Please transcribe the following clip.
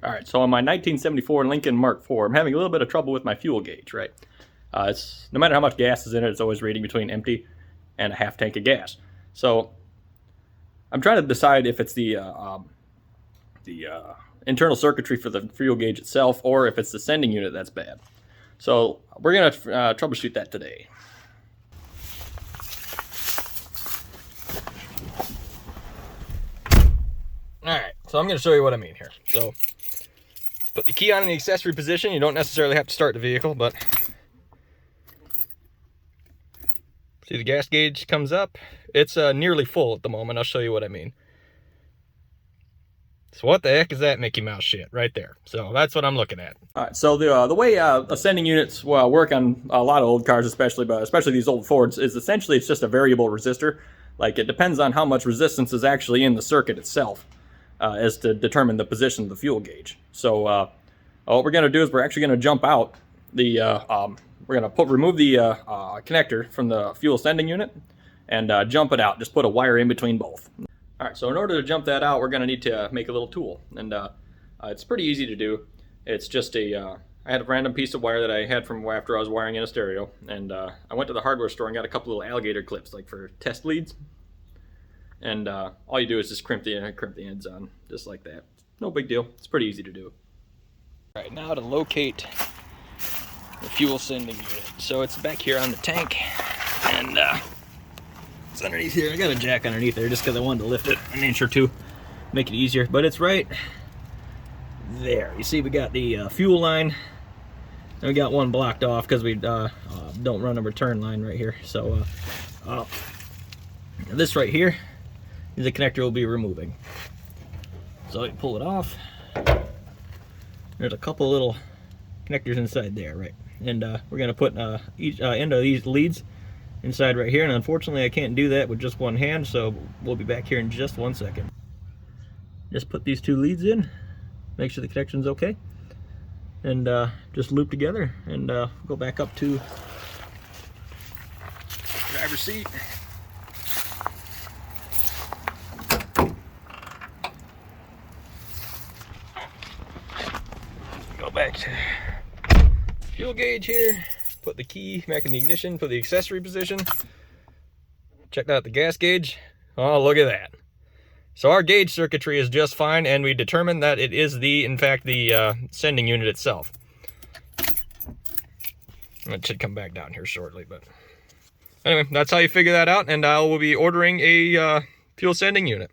All right, so on my 1974 Lincoln Mark IV, I'm having a little bit of trouble with my fuel gauge, right? It's no matter how much gas is in it, it's always reading between empty and a half tank of gas. So I'm trying to decide if it's the internal circuitry for the fuel gauge itself, or if it's the sending unit that's bad. So we're gonna troubleshoot that today. All right, so I'm gonna show you what I mean here. So put the key on in the accessory position. You don't necessarily have to start the vehicle, but see the gas gauge comes up. It's nearly full at the moment. I'll show you what I mean. So what the heck is that Mickey Mouse shit right there? So that's what I'm looking at. All right, so the way ascending units work on a lot of old cars, especially these old Fords, is essentially it's just a variable resistor. Like, it depends on how much resistance is actually in the circuit itself as to determine the position of the fuel gauge. So what we're going to do is we're actually going to jump out the we're going to remove the connector from the fuel sending unit and jump it out. Just put a wire in between both. All right, so in order to jump that out, we're going to need to make a little tool, and it's pretty easy to do. It's just I had a random piece of wire that I had from after I was wiring in a stereo, and I went to the hardware store and got a couple little alligator clips, like for test leads. And all you do is just crimp the ends on, just like that. No big deal. It's pretty easy to do. All right, now to locate the fuel sending unit. So it's back here on the tank, and it's underneath here. I got a jack underneath there just because I wanted to lift it an inch or two, make it easier. But it's right there. You see, we got the fuel line, and we got one blocked off because we don't run a return line right here. So this right here is the connector we'll be removing. So you pull it off. There's a couple little connectors inside there, right? And we're gonna put each end of these leads inside right here, and unfortunately I can't do that with just one hand, so we'll be back here in just 1 second. Just put these two leads in, make sure the connection's okay, and just loop together, and go back up to driver's seat. Go back to fuel gauge here, put the key back in the ignition, put the accessory position. Checked out the gas gauge. Oh, look at that. So our gauge circuitry is just fine, and we determined that it is in fact the sending unit itself. It should come back down here shortly, but anyway, that's how you figure that out, and I will be ordering a fuel sending unit.